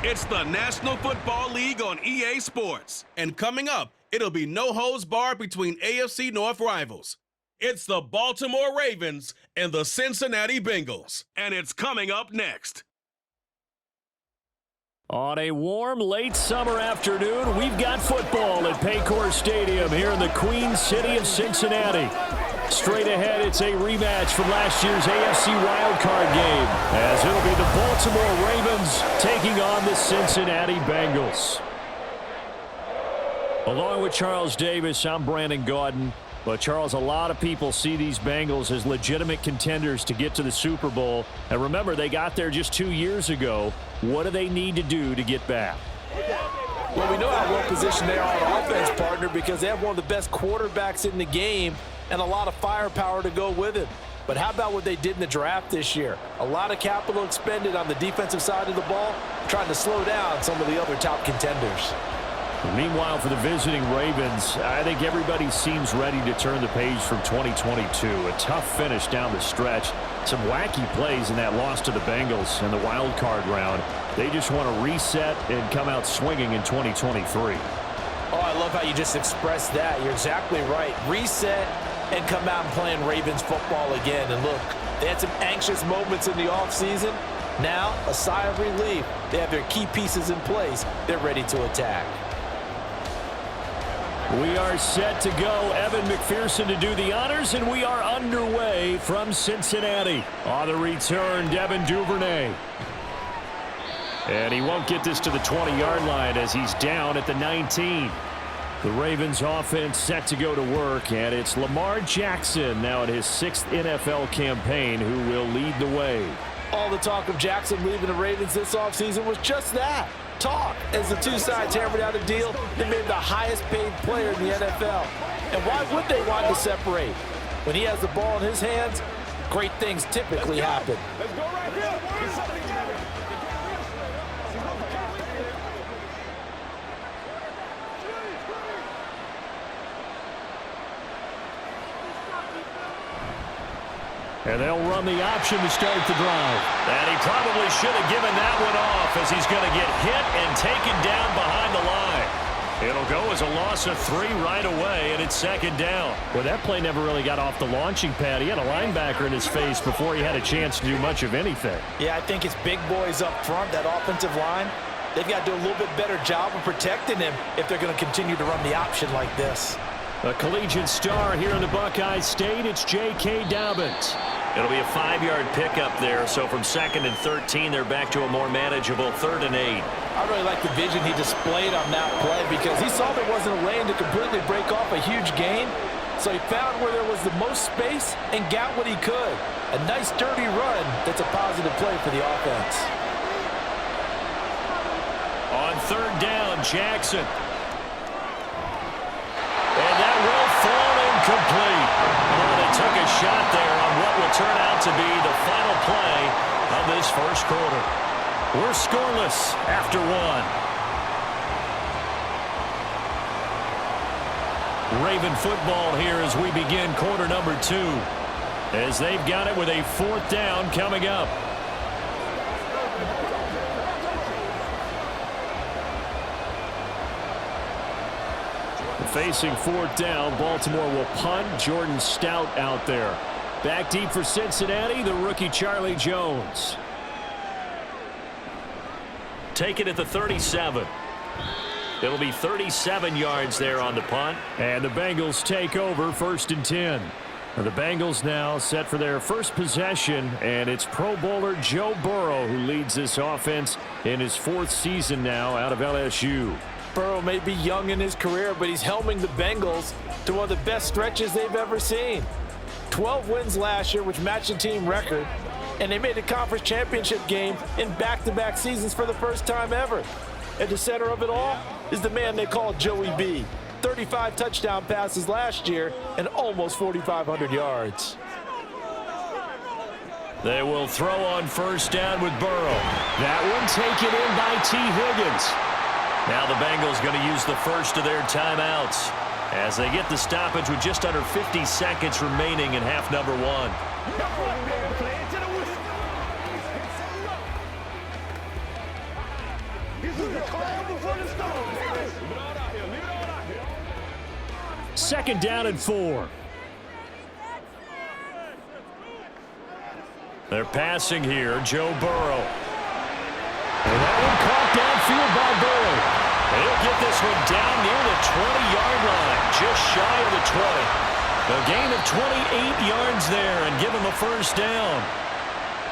It's the National Football League on EA Sports. And coming up, it'll be no holds barred between AFC North rivals. It's the Baltimore Ravens and the Cincinnati Bengals. And it's coming up next. On a warm, late summer afternoon, we've got football at Paycor Stadium here in the Queen City of Cincinnati. Straight ahead, it's a rematch from last year's AFC wildcard game, as it'll be the Baltimore Ravens taking on the Cincinnati Bengals. Along with Charles Davis, I'm Brandon Gaudin. But, Charles, a lot of people see these Bengals as legitimate contenders to get to the Super Bowl. And remember, they got there just 2 years ago. What do they need to do to get back? Well, we know how well positioned they are on offense, partner, because they have one of the best quarterbacks in the game and a lot of firepower to go with it. But how about what they did in the draft this year? A lot of capital expended on the defensive side of the ball, trying to slow down some of the other top contenders. Meanwhile, for the visiting Ravens, I think everybody seems ready to turn the page from 2022. A tough finish down the stretch. Some wacky plays in that loss to the Bengals in the wild card round. They just want to reset and come out swinging in 2023. Oh, I love how you just expressed that. You're exactly right. Reset and come out and playing Ravens football again. And look, they had some anxious moments in the offseason. Now, a sigh of relief. They have their key pieces in place. They're ready to attack. We are set to go. Evan McPherson to do the honors, and we are underway from Cincinnati. On the return, Devin Duvernay. And he won't get this to the 20-yard line as he's down at the 19. The Ravens offense set to go to work, and it's Lamar Jackson now in his 6th NFL campaign who will lead the way. All the talk of Jackson leaving the Ravens this offseason was just that. Talk as the two sides hammered out a deal that made him the highest paid player in the NFL. And why would they want to separate? When he has the ball in his hands, great things typically happen. Let's go right here. And they'll run the option to start the drive. And he probably should have given that one off as he's going to get hit and taken down behind the line. It'll go as a loss of 3 right away, and it's 2nd down. Well, that play never really got off the launching pad. He had a linebacker in his face before he had a chance to do much of anything. Yeah, I think it's big boys up front, that offensive line. They've got to do a little bit better job of protecting him if they're going to continue to run the option like this. A collegiate star here in the Buckeye State, it's J.K. Dobbins. It'll be a 5-yard pickup there, so from 2nd and 13, they're back to a more manageable 3rd and 8. I really like the vision he displayed on that play because he saw there wasn't a lane to completely break off a huge gain, so he found where there was the most space and got what he could. A nice, dirty run that's a positive play for the offense. On 3rd down, Jackson. And that will fall incomplete. Oh, they took a shot there on what will turn out to be the final play of this first quarter. We're scoreless after 1. Raven football here as we begin quarter number 2. As they've got it with a 4th down coming up. Facing 4th down, Baltimore will punt. Jordan Stout out there. Back deep for Cincinnati, the rookie Charlie Jones. Take it at the 37. It'll be 37 yards there on the punt. And the Bengals take over 1st and 10. The Bengals now set for their first possession, and it's Pro Bowler Joe Burrow who leads this offense in his 4th season now out of LSU. Burrow may be young in his career, but he's helming the Bengals to one of the best stretches they've ever seen. 12 wins last year, which matched the team record, and they made the conference championship game in back-to-back seasons for the first time ever. At the center of it all is the man they call Joey B. 35 touchdown passes last year and almost 4,500 yards. They will throw on 1st down with Burrow. That one taken in by T. Higgins. Now the Bengals going to use the first of their timeouts as they get the stoppage with just under 50 seconds remaining in half number 1. Second down and 4. They're passing here. Joe Burrow. And that one caught downfield by Burrow. He'll get this one down near the 20-yard line, just shy of the 20. A gain of 28 yards there and give him a first down.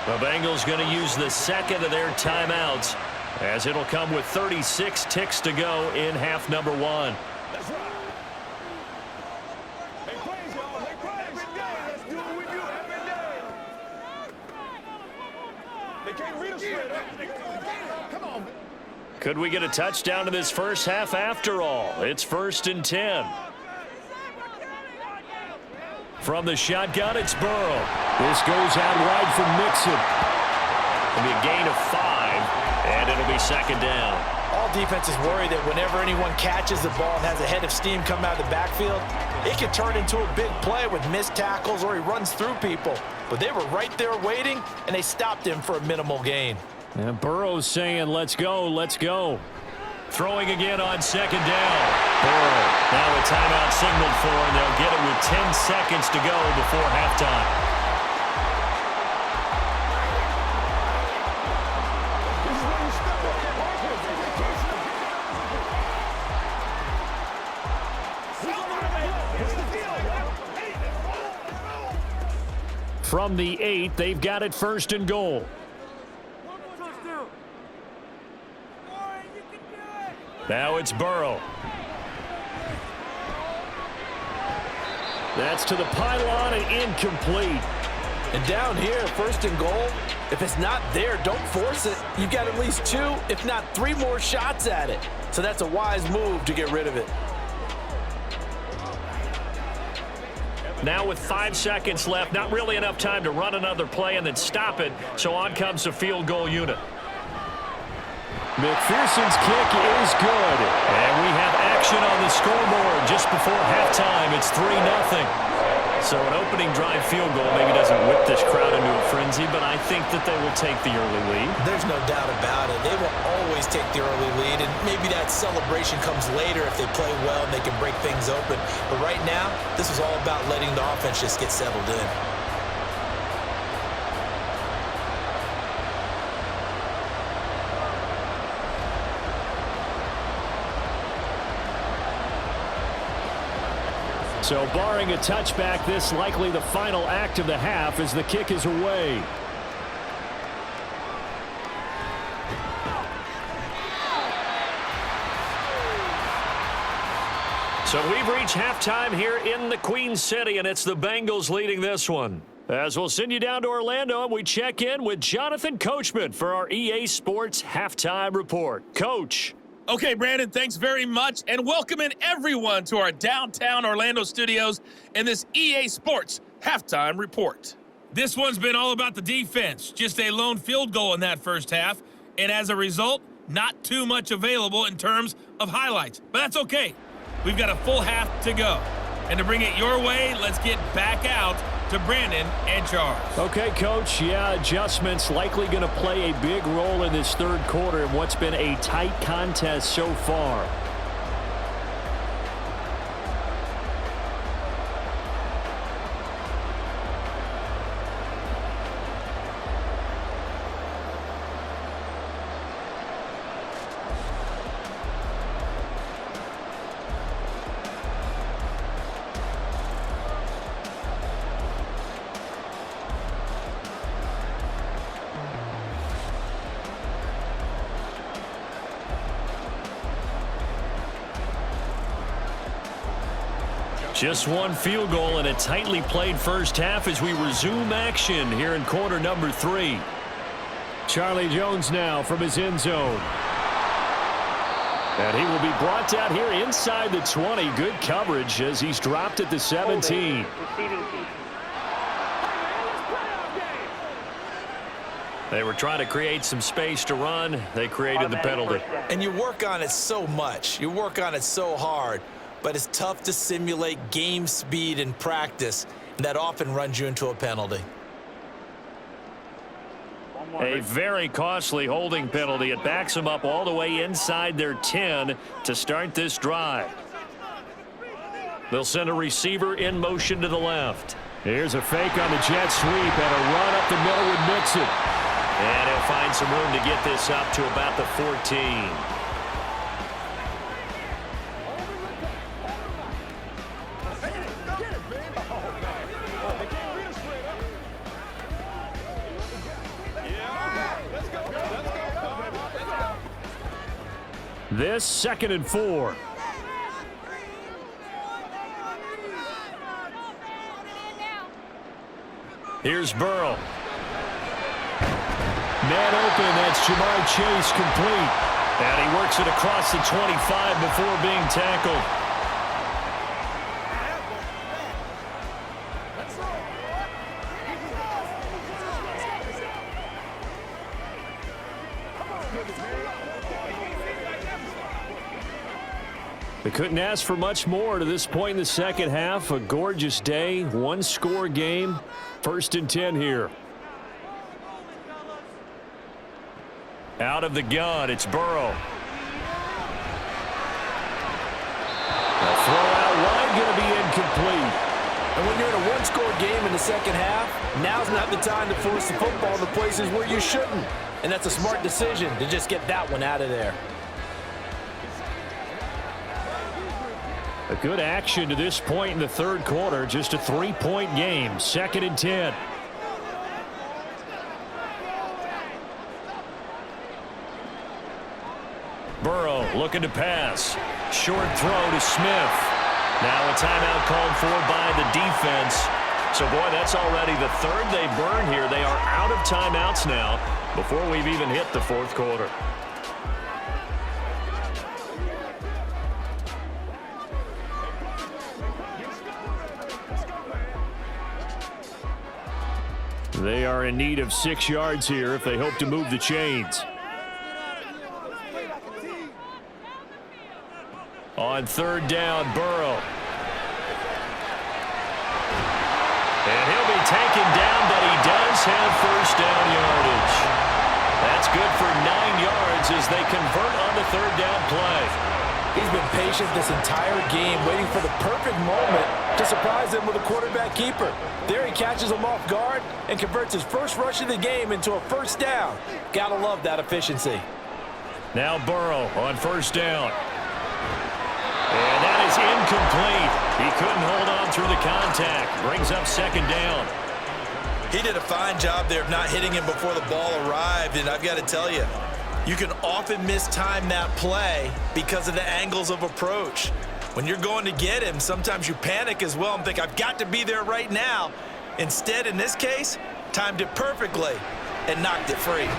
The Bengals going to use the second of their timeouts as it'll come with 36 ticks to go in half number 1. Could we get a touchdown in this first half after all? It's 1st and 10. From the shotgun, it's Burrow. This goes out wide for Mixon. It'll be a gain of 5, and it'll be second down. All defenses worry that whenever anyone catches the ball and has a head of steam come out of the backfield, it can turn into a big play with missed tackles or he runs through people. But they were right there waiting, and they stopped him for a minimal gain. And Burrow's saying, let's go, let's go. Throwing again on second down. Burrow. Now a timeout signaled for, and they'll get it with 10 seconds to go before halftime. From the 8, they've got it 1st and goal. Now it's Burrow. That's to the pylon and incomplete. And down here, 1st and goal, if it's not there, don't force it. You've got at least 2, if not 3 more shots at it. So that's a wise move to get rid of it. Now with 5 seconds left, not really enough time to run another play and then stop it. So on comes the field goal unit. McPherson's kick is good. And we have action on the scoreboard just before halftime. It's 3-0. So an opening drive field goal maybe doesn't whip this crowd into a frenzy, but I think that they will take the early lead. There's no doubt about it. They will always take the early lead, and maybe that celebration comes later if they play well and they can break things open. But right now, this is all about letting the offense just get settled in. So barring a touchback, this likely the final act of the half as the kick is away. So we've reached halftime here in the Queen City, and it's the Bengals leading this one. As we'll send you down to Orlando, and we check in with Jonathan Coachman for our EA Sports Halftime Report. Coach. Okay, Brandon, thanks very much, and welcoming everyone to our downtown Orlando studios in this EA Sports Halftime Report. This one's been all about the defense, just a lone field goal in that first half, and as a result, not too much available in terms of highlights. But that's okay. We've got a full half to go. And to bring it your way, let's get back out to Brandon and Charles. Okay, Coach. Yeah, adjustments likely going to play a big role in this third quarter in what's been a tight contest so far. Just one field goal and a tightly played first half as we resume action here in quarter number 3. Charlie Jones now from his end zone. And he will be brought down here inside the 20. Good coverage as he's dropped at the 17. They were trying to create some space to run. They created the penalty. And you work on it so much. You work on it so hard. But it's tough to simulate game speed in practice, and that often runs you into a penalty. A very costly holding penalty. It backs them up all the way inside their 10 to start this drive. They'll send a receiver in motion to the left. Here's a fake on the jet sweep, and a run up the middle with Mixon. And he'll find some room to get this up to about the 14. This 2nd and 4. Here's Burrow. Man open, that's Jamar Chase complete. And he works it across the 25 before being tackled. They couldn't ask for much more to this point in the second half. A gorgeous day, one-score game. 1st and 10 here. Out of the gun, it's Burrow. A throw out wide, going to be incomplete. And when you're in a one-score game in the second half, now's not the time to force the football to places where you shouldn't. And that's a smart decision to just get that one out of there. A good action to this point in the third quarter. Just a 3-point game. 2nd and 10. Burrow looking to pass. Short throw to Smith. Now a timeout called for by the defense. So, boy, that's already the third they burned here. They are out of timeouts now before we've even hit the fourth quarter. They are in need of 6 yards here if they hope to move the chains. On 3rd down, Burrow. And he'll be taken down, but he does have 1st down yardage. That's good for 9 yards as they convert on the 3rd down play. He's been patient this entire game, waiting for the perfect moment to surprise them with a quarterback keeper. There he catches him off guard and converts his first rush of the game into a 1st down. Gotta love that efficiency. Now Burrow on 1st down. And that is incomplete. He couldn't hold on through the contact. Brings up 2nd down. He did a fine job there of not hitting him before the ball arrived, and I've got to tell you, you can often mistime that play because of the angles of approach. When you're going to get him, sometimes you panic as well and think, I've got to be there right now. Instead, in this case, timed it perfectly and knocked it free.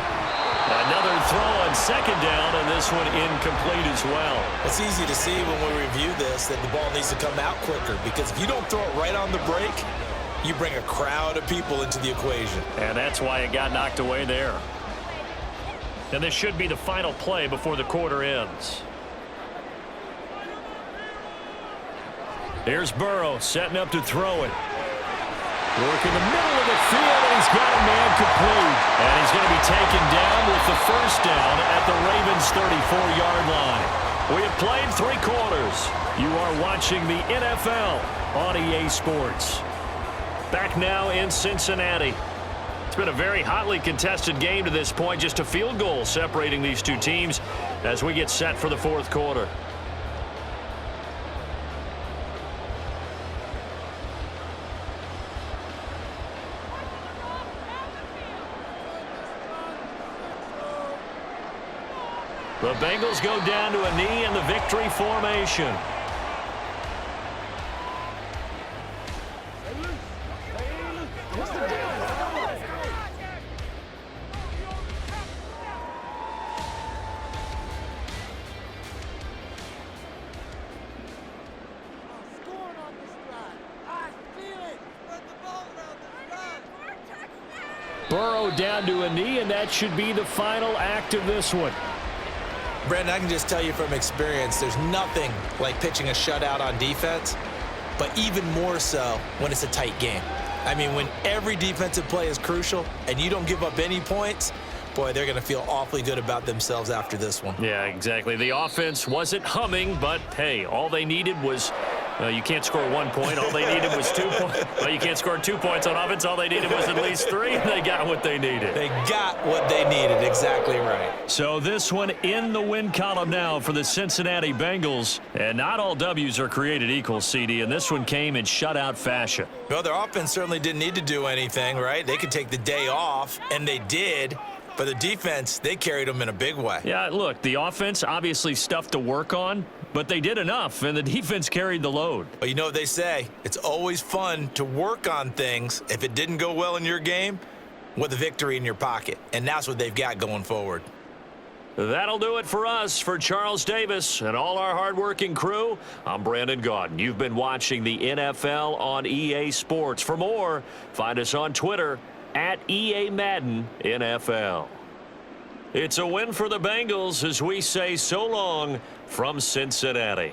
Another throw on 2nd down, and this one incomplete as well. It's easy to see when we review this that the ball needs to come out quicker, because if you don't throw it right on the break, you bring a crowd of people into the equation. And that's why it got knocked away there. And this should be the final play before the quarter ends. Here's Burrow setting up to throw it. Work in the middle of the field, and he's got a man complete. And he's going to be taken down with the 1st down at the Ravens' 34-yard line. We have played 3 quarters. You are watching the NFL on EA Sports. Back now in Cincinnati. It's been a very hotly contested game to this point. Just a field goal separating these two teams as we get set for the fourth quarter. The Bengals go down to a knee in the victory formation. Burrow down to a knee, and that should be the final act of this one. Brandon, I can just tell you from experience, there's nothing like pitching a shutout on defense, but even more so when it's a tight game. I mean, when every defensive play is crucial and you don't give up any points, boy, they're going to feel awfully good about themselves after this one. Yeah, exactly. The offense wasn't humming, but, hey, all they needed was you can't score 1 point. All they needed was 2 points. Well, you can't score 2 points on offense. All they needed was at least 3. They got what they needed. They got what they needed. Exactly right. So this one in the win column now for the Cincinnati Bengals. And not all W's are created equal, CD, and this one came in shutout fashion. Well, their offense certainly didn't need to do anything, right? They could take the day off, and they did. But the defense, they carried them in a big way. Yeah, look, the offense, obviously stuff to work on, but they did enough, and the defense carried the load. But you know what they say? It's always fun to work on things if it didn't go well in your game with a victory in your pocket. And that's what they've got going forward. That'll do it for us. For Charles Davis and all our hardworking crew, I'm Brandon Gaudin. You've been watching the NFL on EA Sports. For more, find us on Twitter at EA Madden NFL. It's a win for the Bengals as we say so long from Cincinnati.